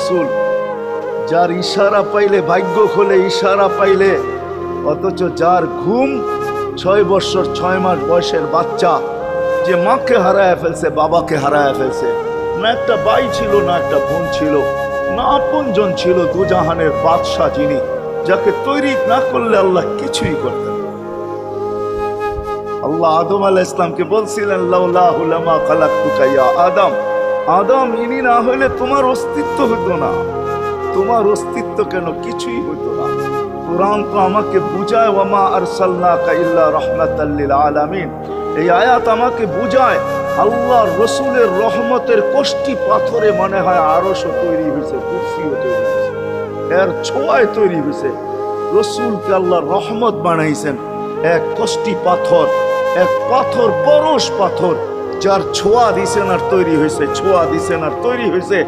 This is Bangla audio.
রসুল, যার ইশারা পাইলে ভাগ্য খোলে, ইশারা পাইলে, অথচ যার ঘুম 6 বছর 6 মাস বয়সের বাচ্চা, যে মাকে হারায় ফেলছে, বাবাকে হারায় ফেলছে, না একটা ভাই ছিল, না একটা বোন ছিল, না আপনজন ছিল, দুজাহানের বাদশাহ যিনি, যাকে তৈরি না করলে আল্লাহ কিছুই করতেন। আল্লাহ আদম আলাইহিস সালামকে বলছিলেন, লাউলাহু লামা খালাকতুকা ইয়া আদম, আদম ইনি না হইলে তোমার অস্তিত্ব হতো না, তোমার অস্তিত্ব কেন, কিছুই হতো না। কুরআন তো আমাকে বুঝায়, ওয়ামা আরসালনাকা ইল্লা রাহমাতাল লিল আলামিন, এই আয়াত আমাকে বুঝায় আল্লাহ রসুলের রহমতের কষ্টি পাথরে মনে হয় আরশও তৈরি হয়েছে, কুরসিও তৈরি হয়েছে, এর ছোঁয়ায় তৈরি হয়েছে। রসুলকে আল্লাহ রহমত বানাইছেন, এক কষ্টি পাথর, এক পাথর, পরশ পাথর, যার ছোঁয়া দিছেন আর তৈরি হয়েছে, ছোঁয়া দিছেন আর তৈরি হয়েছে।